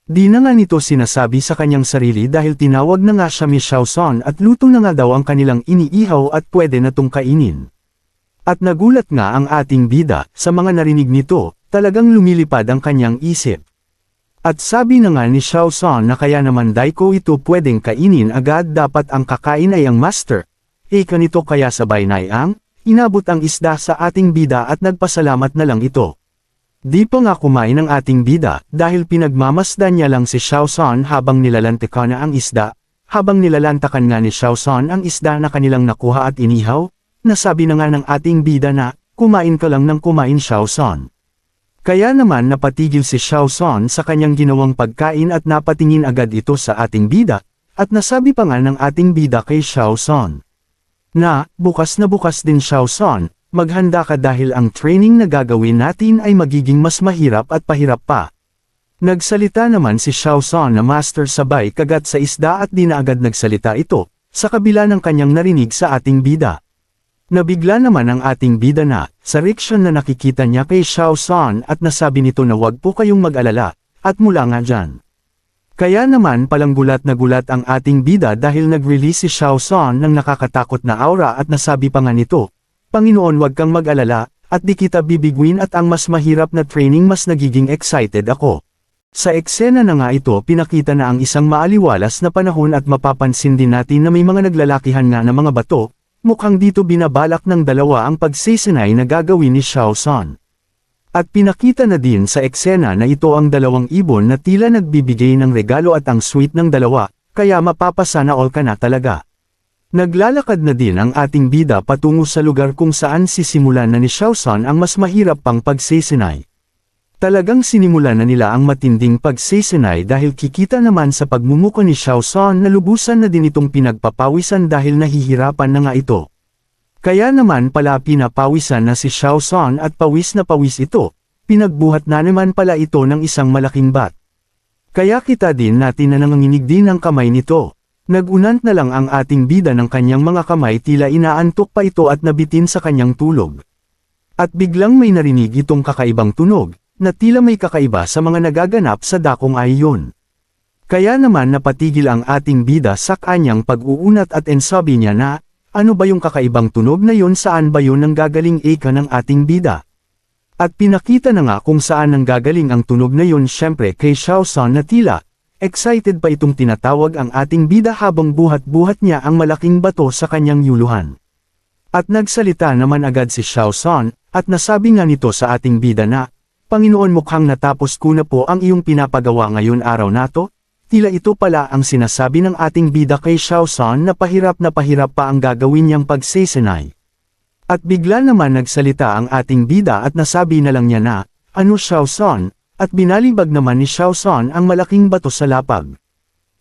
Di na nga nito sinasabi sa kanyang sarili dahil tinawag na nga siya ni Xiao San at luto na nga daw ang kanilang iniihaw at pwede na tong kainin. At nagulat nga ang ating bida sa mga narinig nito, talagang lumilipad ang kanyang isip. At sabi na nga ni Xiao San na kaya naman dai ko ito pwedeng kainin agad dapat ang kakain ay ang master. Kanito kaya sabay na ang, inabot ang isda sa ating bida at nagpasalamat na lang ito. Di pa nga kumain ang ating bida dahil pinagmamasdan niya lang si Xiao San habang nilalantakan na ang isda, habang nilalantakan nga ni Xiao San ang isda na kanilang nakuha at inihaw, nasabi na nga ng ating bida na, kumain ka lang ng kumain Xiao San. Kaya naman napatigil si Xiao San sa kanyang ginawang pagkain at napatingin agad ito sa ating bida, at nasabi pa nga ng ating bida kay Xiao San na, bukas din Xiao San, maghanda ka dahil ang training na gagawin natin ay magiging mas mahirap at pahirap pa. Nagsalita naman si Xiao San na master sabay kagat sa isda at di na agad nagsalita ito, sa kabila ng kanyang narinig sa ating bida. Nabigla naman ang ating bida na, sa reaksyon na nakikita niya kay Xiao San at nasabi nito na wag po kayong mag-alala, at mula nga dyan. Kaya naman palang gulat na gulat ang ating bida dahil nag-release si Xiao San ng nakakatakot na aura at nasabi pa nga nito, Panginoon wag kang mag-alala, at di kita bibiguin at ang mas mahirap na training mas nagiging excited ako. Sa eksena na nga ito pinakita na ang isang maaliwalas na panahon at mapapansin din natin na may mga naglalakihan nga na mga bato, mukhang dito binabalak ng dalawa ang pagsisinay na gagawin ni Xiao San. At pinakita na din sa eksena na ito ang dalawang ibon na tila nagbibigay ng regalo at ang sweet ng dalawa, kaya mapapasana all ka na talaga. Naglalakad na din ang ating bida patungo sa lugar kung saan sisimulan na ni Xiao San ang mas mahirap pang pagsisinay. Talagang sinimulan na nila ang matinding pagsisinay dahil kikita naman sa pagmumuko ni Xiao San na lubusan na din itong pinagpapawisan dahil nahihirapan na nga ito. Kaya naman pala pinapawisan na si Xiao San at pawis na pawis ito, pinagbuhat na naman pala ito ng isang malaking bat. Kaya kita din natin na nanganginig din ang kamay nito. Nagunant na lang ang ating bida ng kanyang mga kamay tila inaantok pa ito at nabitin sa kanyang tulog. At biglang may narinig itong kakaibang tunog, na tila may kakaiba sa mga nagaganap sa dakong ayon. Kaya naman napatigil ang ating bida sa kanyang pag-uunat at ensabi niya na, ano ba yung kakaibang tunog na yon, saan ba yun nanggagaling eka ng ating bida? At pinakita na nga kung saan nanggagaling ang tunog na yon syempre kay Xiao San na tila, excited pa itong tinatawag ang ating bida habang buhat-buhat niya ang malaking bato sa kanyang yuluhan. At nagsalita naman agad si Xiao San, at nasabi nga nito sa ating bida na, Panginoon mukhang natapos ko na po ang iyong pinapagawa ngayon araw na to, tila ito pala ang sinasabi ng ating bida kay Xiao San na pahirap pa ang gagawin niyang pagsisinay. At bigla naman nagsalita ang ating bida at nasabi na lang niya na, ano Xiao San, at binalibag naman ni Xiao San ang malaking bato sa lapag.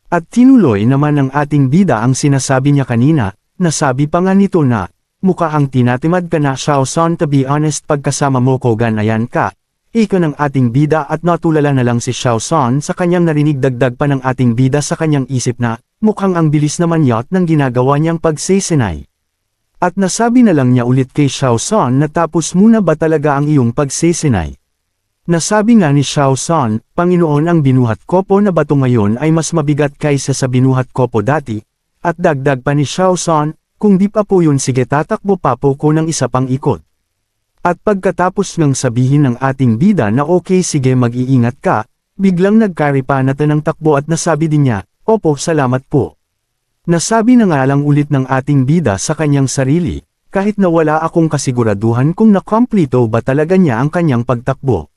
At tinuloy naman ng ating bida ang sinasabi niya kanina, nasabi pa nga nito na, mukha ang tinatimad ka na Xiao San, to be honest pagkasama mo ko ganayan ka. Ika ng ating bida at natulala na lang si Xiao San sa kanyang narinig dagdag pa ng ating bida sa kanyang isip na, mukhang ang bilis naman yat ng ginagawa niyang pagsisinay. At nasabi na lang niya ulit kay Xiao San na tapos muna ba talaga ang iyong pagsisinay. Nasabi nga ni Xiao San, Panginoon ang binuhat ko po na bato ngayon ay mas mabigat kaysa sa binuhat ko po dati, at dagdag pa ni Xiao San, kung di pa po yun sige tatakbo pa po ko ng isa pang ikot. At pagkatapos ng sabihin ng ating bida na okay sige mag-iingat ka, biglang nagkaripanatan ng takbo at nasabi din niya, opo salamat po. Nasabi na nga lang ulit ng ating bida sa kanyang sarili, kahit na wala akong kasiguraduhan kung nakomplito ba talaga niya ang kanyang pagtakbo.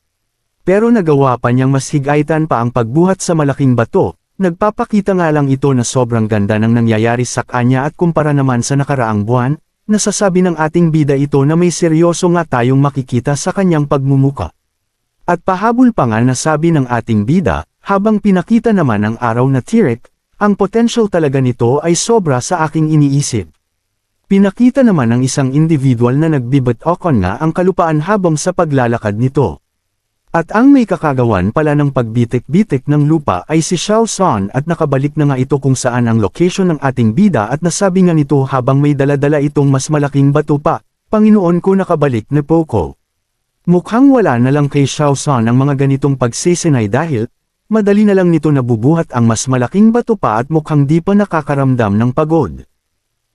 Pero nagawa pa niyang mas higaitan pa ang pagbuhat sa malaking bato, nagpapakita nga lang ito na sobrang ganda ng nangyayari sa kanya at kumpara naman sa nakaraang buwan, nasasabi ng ating bida ito na may seryoso nga tayong makikita sa kanyang pagmumuka. At pahabol pa nga nasabi ng ating bida, habang pinakita naman ang araw na tirik, ang potential talaga nito ay sobra sa aking iniisip. Pinakita naman ng isang individual na nagbibat-okon nga ang kalupaan habang sa paglalakad nito. At ang may kakagawan pala ng pagbitik-bitik ng lupa ay si Xiao San at nakabalik na nga ito kung saan ang location ng ating bida at nasabi nga nito habang may daladala itong mas malaking bato pa, Panginoon ko nakabalik na po ko. Mukhang wala na lang kay Xiao San ang mga ganitong pagsisinay dahil, madali na lang nito nabubuhat ang mas malaking bato pa at mukhang di pa nakakaramdam ng pagod.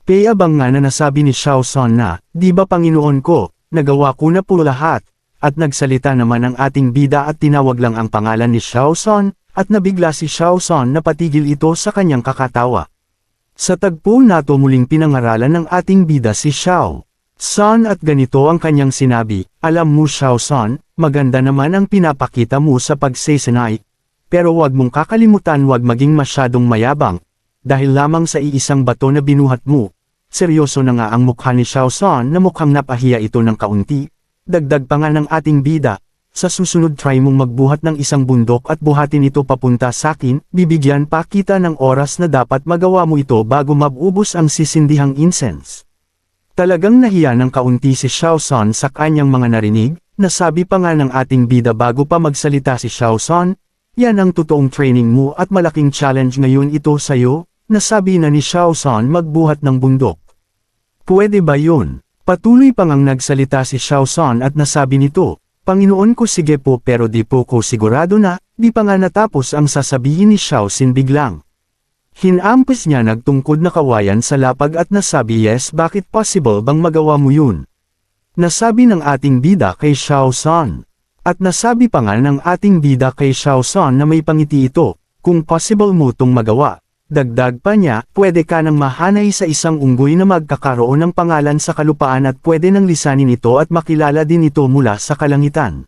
Payabang nga na nasabi ni Xiao San na, di ba Panginoon ko, nagawa ko na po lahat. At nagsalita naman ang ating bida at tinawag lang ang pangalan ni Xiao San, at nabigla si Xiao San na patigil ito sa kanyang kakatawa. Sa tagpo nato muling pinangaralan ng ating bida si Xiao San at ganito ang kanyang sinabi, alam mo Xiao San, maganda naman ang pinapakita mo sa pagsisinay, pero wag mong kakalimutan wag maging masyadong mayabang, dahil lamang sa iisang bato na binuhat mo. Seryoso na nga ang mukha ni Xiao San na mukhang napahiya ito ng kaunti. Dagdag pa nga ng ating bida, sa susunod try mong magbuhat ng isang bundok at buhatin ito papunta sa akin, bibigyan pa kita ng oras na dapat magawa mo ito bago mabubos ang sisindihang incense. Talagang nahiya ng kaunti si Xiao San sa kanyang mga narinig, nasabi pa nga ng ating bida bago pa magsalita si Xiao San, yan ang totoong training mo at malaking challenge ngayon ito sa'yo, nasabi na ni Xiao San magbuhat ng bundok. Pwede ba yun? Patuloy pang ang nagsalita si Xiao San at nasabi nito, Panginoon ko sige po pero di po ko sigurado na, di pa nga natapos ang sasabihin ni Xiao Xin biglang. Hinampis niya nagtungkod na kawayan sa lapag at nasabi yes bakit possible bang magawa mo yun? Nasabi ng ating bida kay Xiao San. At nasabi pa nga ng ating bida kay Xiao San na may pangiti ito, kung possible mo tong magawa. Dagdag pa niya, pwede ka nang mahanay sa isang unggoy na magkakaroon ng pangalan sa kalupaan at pwede nang lisanin ito at makilala din ito mula sa kalangitan.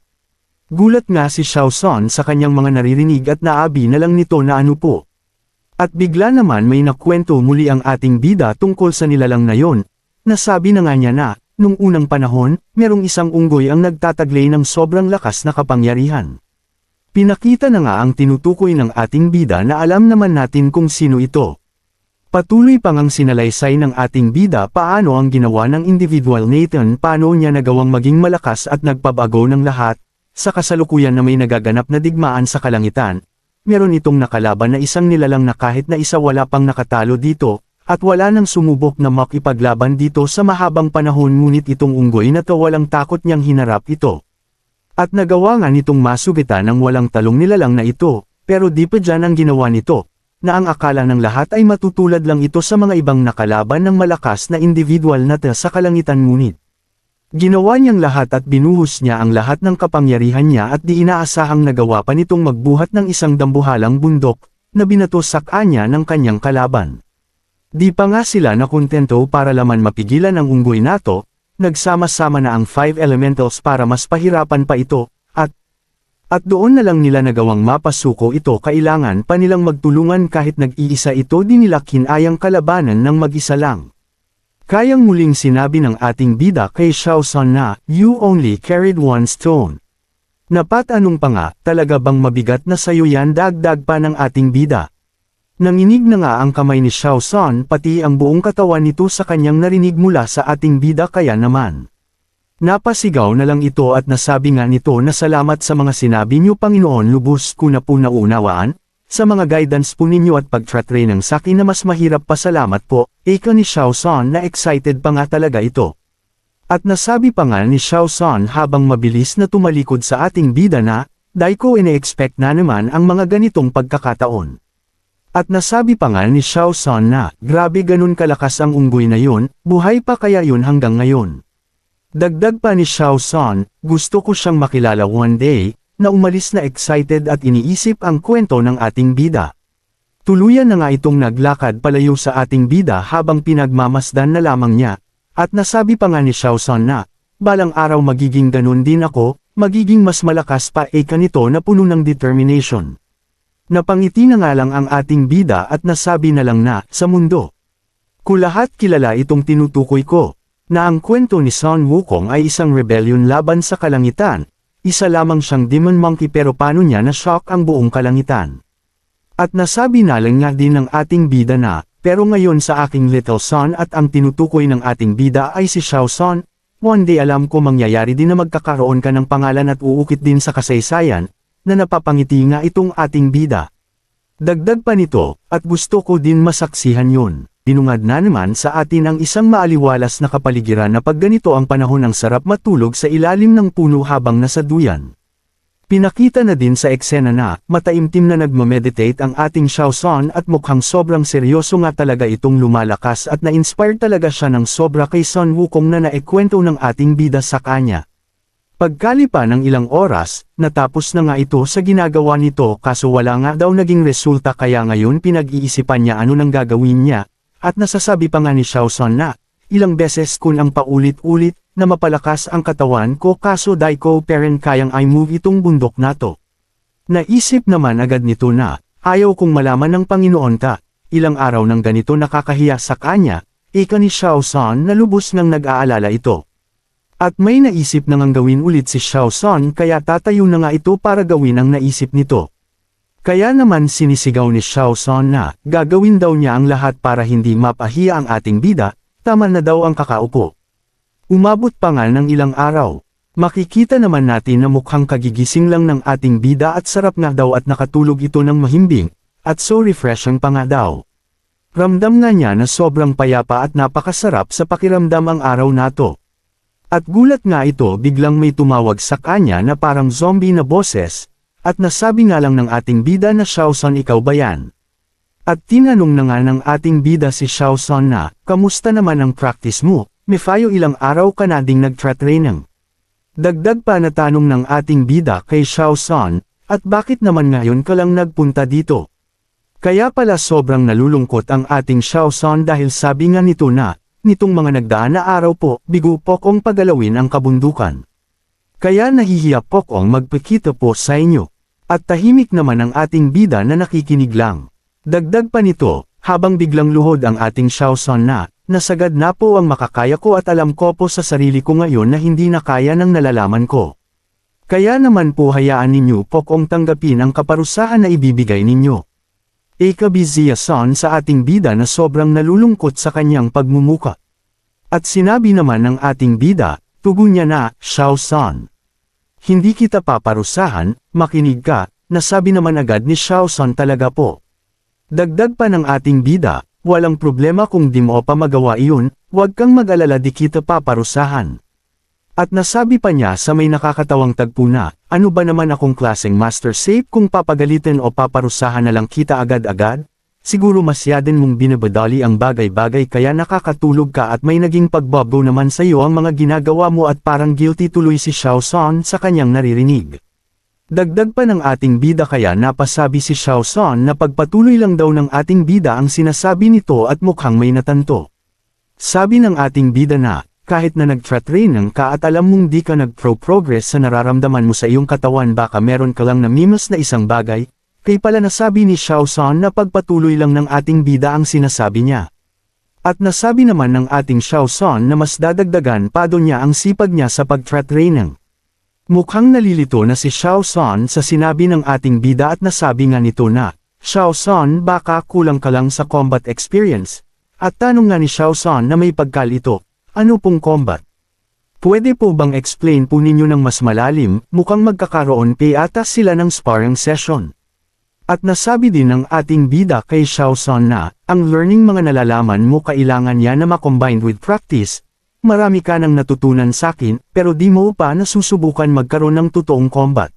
Gulat nga si Xiao San sa kanyang mga naririnig at naabi na lang nito na ano po. At bigla naman may nakwento muli ang ating bida tungkol sa nilalang na yon. Nasabi na nga niya na, nung unang panahon, merong isang unggoy ang nagtataglay ng sobrang lakas na kapangyarihan. Pinakita na nga ang tinutukoy ng ating bida na alam naman natin kung sino ito. Patuloy pang ang sinalaysay ng ating bida paano ang ginawa ng individual Nathan paano niya nagawang maging malakas at nagpabago ng lahat, sa kasalukuyan na may nagaganap na digmaan sa kalangitan. Meron itong nakalaban na isang nilalang na kahit na isa wala pang nakatalo dito, at wala nang sumubok na makipaglaban dito sa mahabang panahon ngunit itong unggoy na to walang takot niyang hinarap ito. At nagawa nga nitong masugitan ng walang talong nilalang na ito, pero di pa dyan ang ginawa nito, na ang akala ng lahat ay matutulad lang ito sa mga ibang nakalaban ng malakas na individual na sa kalangitan ngunit. Ginawa niyang lahat at binuhos niya ang lahat ng kapangyarihan niya at di inaasahang nagawa pa nitong magbuhat ng isang dambuhalang bundok, na binato sa kanya ng kanyang kalaban. Di pa nga sila nakontento para laman mapigilan ang unggoy nato, nagsama-sama na ang 5 elementals para mas pahirapan pa ito, at doon na lang nila nagawang mapasuko ito kailangan pa nilang magtulungan kahit nag-iisa ito di nila kinayang kalabanan ng mag-isa lang. Kayang muling sinabi ng ating bida kay Xiao San na, you only carried one stone. Napatanong pa nga, talaga bang mabigat na sayo yan dagdag pa ng ating bida? Nanginig na nga ang kamay ni Xiao San pati ang buong katawan nito sa kanyang narinig mula sa ating bida kaya naman. Napasigaw na lang ito at nasabi nga nito na salamat sa mga sinabi niyo Panginoon lubos ko na po naunawaan, sa mga guidance po ninyo at pag-train ng sakin na mas mahirap pa salamat po, ika ni Xiao San na excited pa nga talaga ito. At nasabi pa nga ni Xiao San habang mabilis na tumalikod sa ating bida na, dahil ko ine-expect na naman ang mga ganitong pagkakataon. At nasabi pa nga ni Xiao San na, grabe ganun kalakas ang unggoy na yun, buhay pa kaya yun hanggang ngayon. Dagdag pa ni Xiao San, gusto ko siyang makilala one day, na umalis na excited at iniisip ang kwento ng ating bida. Tuluyan na nga itong naglakad palayo sa ating bida habang pinagmamasdan na lamang niya, at nasabi pa nga ni Xiao San na, balang araw magiging ganun din ako, magiging mas malakas pa nito na puno ng determination. Napangiti na nga lang ang ating bida at nasabi na lang na, sa mundo. Ko lahat kilala itong tinutukoy ko, na ang kwento ni Sun Wukong ay isang rebellion laban sa kalangitan, isa lamang siyang demon monkey pero paano niya na-shock ang buong kalangitan. At nasabi na lang nga din ng ating bida na, pero ngayon sa aking little son at ang tinutukoy ng ating bida ay si Xiao San, one day alam ko mangyayari din na magkakaroon ka ng pangalan at uukit din sa kasaysayan, na napapangiti nga itong ating bida. Dagdag pa nito, at gusto ko din masaksihan yun. Dinungad na naman sa atin ang isang maaliwalas na kapaligiran na pag ganito ang panahon ang sarap matulog sa ilalim ng puno habang nasa duyan. Pinakita na din sa eksena na, mataimtim na nagmameditate ang ating Xiao San at mukhang sobrang seryoso nga talaga itong lumalakas at na-inspire talaga siya ng sobra kay Sun Wukong na naikwento ng ating bida sa kanya. Pagkalipa ng ilang oras, natapos na nga ito sa ginagawa nito kaso wala nga daw naging resulta kaya ngayon pinag-iisipan niya ano nang gagawin niya, at nasasabi pa nga ni Xiao San na, ilang beses kun ang paulit-ulit, na mapalakas ang katawan ko kaso dai ko parent kayang I-move itong bundok nato. Naisip naman agad nito na, ayaw kong malaman ng Panginoon ta, ilang araw ng ganito nakakahiya sa kanya, ika ni Xiao San na lubos ngang nag-aalala ito. At may naisip na ngang gawin ulit si Xiao San kaya tatayo na nga ito para gawin ang naisip nito. Kaya naman sinisigaw ni Xiao San na, gagawin daw niya ang lahat para hindi mapahiya ang ating bida, tama na daw ang kakaupo. Umabot pa nga ng ilang araw. Makikita naman natin na mukhang kagigising lang ng ating bida at sarap nga daw at nakatulog ito ng mahimbing, at so refreshing pa nga daw. Ramdam nga niya na sobrang payapa at napakasarap sa pakiramdam ang araw nato. At gulat nga ito biglang may tumawag sa kanya na parang zombie na boses, at nasabi nga lang ng ating bida na Xiaosan ikaw ba yan? At tinanong na nga ng ating bida si Xiaosan na, kamusta naman ang practice mo, Mifayo ilang araw ka na ding nagtra-training. Dagdag pa na tanong ng ating bida kay Xiaosan, at bakit naman ngayon ka lang nagpunta dito? Kaya pala sobrang nalulungkot ang ating Xiaosan dahil sabi nga nito na, nitong mga nagdaan na araw po, bigo po kong pagalawin ang kabundukan. Kaya nahihiya po kong magpakita po sa inyo. At tahimik naman ang ating bida na nakikinig lang. Dagdag pa nito, habang biglang luhod ang ating Xiaosan na, nasagad na po ang makakaya ko at alam ko po sa sarili ko ngayon na hindi na kaya ng nalalaman ko. Kaya naman po hayaan ninyo po kong tanggapin ang kaparusahan na ibibigay ninyo. Ikabiziya-san sa ating bida na sobrang nalulungkot sa kanyang pagmumuka. At sinabi naman ng ating bida, tugon niya na, Xiaosan. Hindi kita paparusahan, makinig ka, nasabi naman agad ni Xiaosan talaga po. Dagdag pa ng ating bida, walang problema kung di mo pa magawa iyon, huwag kang mag-alala di kita paparusahan. At nasabi pa niya sa may nakakatawang tagpo na, ano ba naman akong klaseng master safe kung papagalitin o paparusahan na lang kita agad-agad? Siguro masyadin mong binabadali ang bagay-bagay kaya nakakatulog ka at may naging pagbabaw naman sa iyo ang mga ginagawa mo at parang guilty tuloy si Xiaosan sa kanyang naririnig. Dagdag pa ng ating bida kaya napasabi si Xiaosan na pagpatuloy lang daw ng ating bida ang sinasabi nito at mukhang may natanto. Sabi ng ating bida na, kahit na nagtra-training ka at alam mong di ka nag-progress sa nararamdaman mo sa iyong katawan baka meron ka lang namimos na isang bagay, kay pala nasabi ni Xiaosan na pagpatuloy lang ng ating bida ang sinasabi niya. At nasabi naman ng ating Xiaosan na mas dadagdagan pa doon niya ang sipag niya sa pagtra-training. Mukhang nalilito na si Xiaosan sa sinabi ng ating bida at nasabi nga nito na, Xiaosan baka kulang ka lang sa combat experience. At tanong nga ni Xiaosan na may pagkalito, ano pong combat? Pwede po bang explain po ninyo ng mas malalim, mukhang magkakaroon pa ata sila ng sparring session. At nasabi din ng ating bida kay Xiaosan na, ang learning mga nalalaman mo kailangan yan na ma-combined with practice. Marami ka nang natutunan sa akin, pero di mo pa nasusubukan magkaroon ng totoong combat.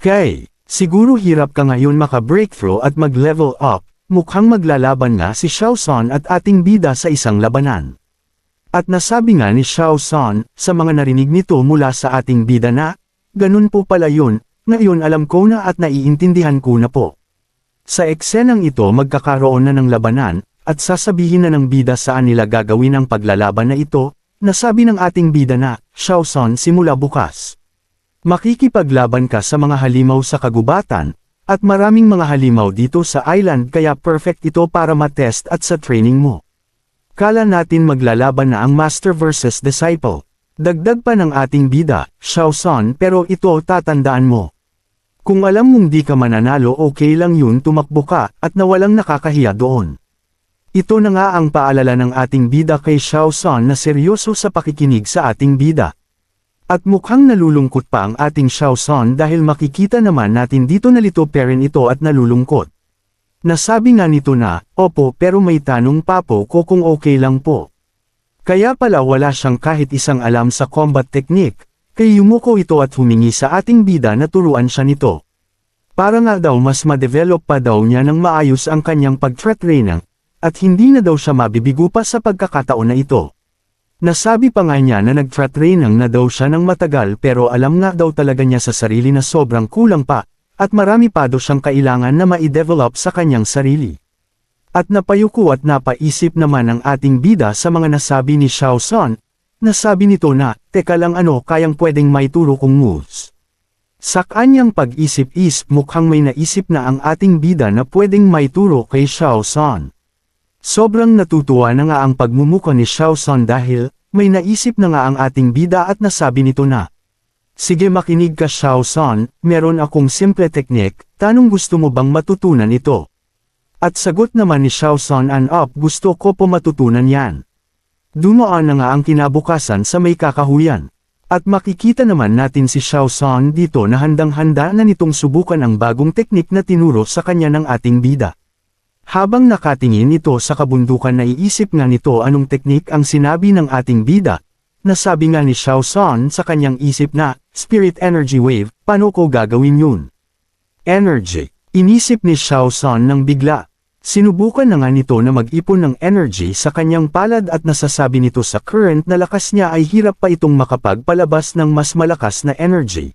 Kay, siguro hirap ka ngayon maka-breakthrough at mag-level up, mukhang maglalaban nga si Xiaosan at ating bida sa isang labanan. At nasabi nga ni Xiaosan, sa mga narinig nito mula sa ating bida na, ganun po pala yun, ngayon alam ko na at naiintindihan ko na po. Sa eksenang ito magkakaroon na ng labanan, at sasabihin na ng bida saan nila gagawin ang paglalaban na ito, nasabi ng ating bida na, Xiaosan simula bukas. Makikipaglaban ka sa mga halimaw sa kagubatan, at maraming mga halimaw dito sa island kaya perfect ito para matest at sa training mo. Kala natin maglalaban na ang master versus disciple. Dagdag pa ng ating bida, Xiaosan pero ito tatandaan mo. Kung alam mong di ka mananalo okay lang yun tumakbo ka at nawalang nakakahiya doon. Ito na nga ang paalala ng ating bida kay Xiaosan na seryoso sa pakikinig sa ating bida. At mukhang nalulungkot pa ang ating Xiaosan dahil makikita naman natin dito nalito pa rin ito at nalulungkot. Nasabi nga nito na, opo pero may tanong pa po ko kung okay lang po. Kaya pala wala siyang kahit isang alam sa combat technique. Kaya yumuko ito at humingi sa ating bida na turuan siya nito. Para nga daw mas ma-develop pa daw niya ng maayos ang kanyang pag-training, at hindi na daw siya mabibigo pa sa pagkakataon na ito. Nasabi pa nga niya na nag-training na daw siya ng matagal pero alam nga daw talaga niya sa sarili na sobrang kulang pa, at marami pa daw siyang kailangan na ma-develop sa kanyang sarili. At napayuko at napaisip naman ang ating bida sa mga nasabi ni Xiaosan. Nasabi nito na, teka lang ano kayang pwedeng maituro kong moves. Sa kanyang pag-isip-isip mukhang may naisip na ang ating bida na pwedeng maituro kay Xiaosan. Sobrang natutuwa na nga ang pagmumuka ni Xiaosan dahil, may naisip na nga ang ating bida at nasabi nito na. Sige makinig ka Xiaosan, meron akong simple teknik, tanong gusto mo bang matutunan ito? At sagot naman ni Xiaosan gusto ko po matutunan yan. Dumaan na nga ang kinabukasan sa may kakahuyan. At makikita naman natin si Xiaosan dito na handang-handa na nitong subukan ang bagong teknik na tinuro sa kanya ng ating bida. Habang nakatingin ito sa kabundukan naiisip nga nito anong teknik ang sinabi ng ating bida, Nasabi nga ni Xiao San sa kanyang isip na, Spirit Energy Wave, paano ko gagawin yun? Energy. Inisip ni Xiao San nang bigla. Sinubukan na nga nito na mag-ipon ng energy sa kanyang palad at nasasabi nito sa current na lakas niya ay hirap pa itong makapagpalabas ng mas malakas na energy.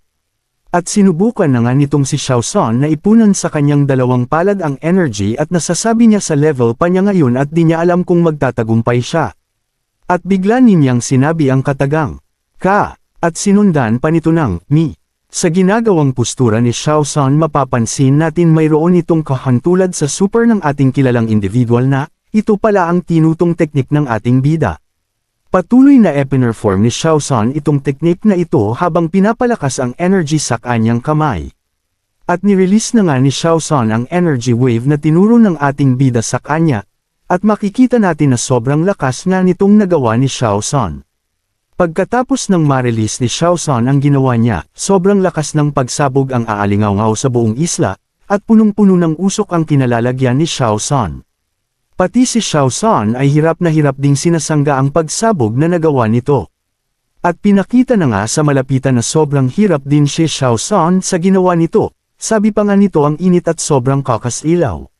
At sinubukan na nga nitong si Xiao San na ipunan sa kanyang dalawang palad ang energy at nasasabi niya sa level pa niya ngayon at di niya alam kung magtatagumpay siya. At bigla niyang sinabi ang katagang, Ka, at sinundan pa nito ng, Mi. Sa ginagawang postura ni Xiao San mapapansin natin mayroon itong kahantulad sa super ng ating kilalang individual na, ito pala ang tinutong teknik ng ating bida. Patuloy na epinerform ni Xiao San itong teknik na ito habang pinapalakas ang energy sa kanyang kamay. At nirelease na nga ni Xiao San ang energy wave na tinuro ng ating bida sa kanya, at makikita natin na sobrang lakas nga nitong nagawa ni Xiao San. Pagkatapos ng ma-release ni Xiao San ang ginawa niya, sobrang lakas ng pagsabog ang aalingaw sa buong isla, at punong-puno ng usok ang kinalalagyan ni Xiao San. Pati si Xiao San ay hirap na hirap ding sinasangga ang pagsabog na nagawa nito. At pinakita na nga sa malapitan na sobrang hirap din si Xiao San sa ginawa nito, sabi pa nga nito ang init at sobrang kakas ilaw.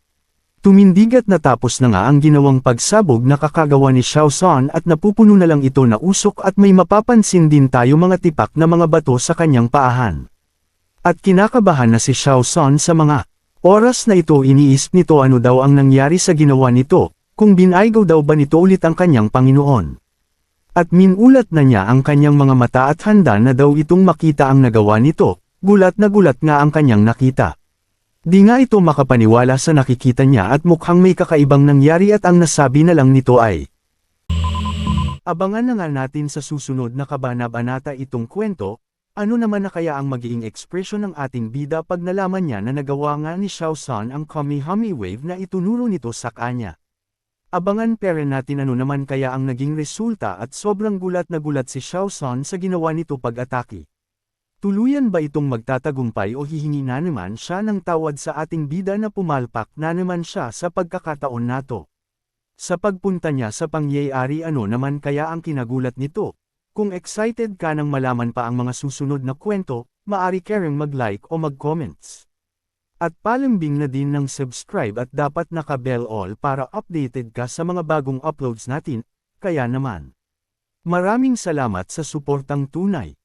Tumindig at natapos na nga ang ginawang pagsabog na kakagawa ni Xiao San at napupuno na lang ito na usok at may mapapansin din tayo mga tipak na mga bato sa kanyang paahan. At kinakabahan na si Xiao San sa mga oras na ito iniisip nito ano daw ang nangyari sa ginawa nito, kung binaygaw daw ba nito ulit ang kanyang Panginoon. At minulat na niya ang kanyang mga mata at handa na daw itong makita ang nagawa nito, gulat na gulat nga ang kanyang nakita. Di nga ito makapaniwala sa nakikita niya at mukhang may kakaibang nangyari at ang nasabi na lang nito ay, abangan na nga natin sa susunod na kabanata itong kwento, ano naman na kaya ang magiging ekspresyon ng ating bida pag nalaman niya na nagawa nga ni Xiao San ang Kamihami Wave na itunuro nito sa kanya. Abangan pere natin ano naman kaya ang naging resulta at sobrang gulat na gulat si Xiao San sa ginawa nito pag-atake. Tuluyan ba itong magtatagumpay o hihingi na naman siya ng tawad sa ating bida na pumalpak na naman siya sa pagkakataon nato? Sa pagpunta niya sa pangyayari ano naman kaya ang kinagulat nito? Kung excited ka nang malaman pa ang mga susunod na kwento, maaari ka ring mag-like o mag-comments. At palambing na din ng subscribe at dapat naka-bell all para updated ka sa mga bagong uploads natin, kaya naman. Maraming salamat sa suportang tunay.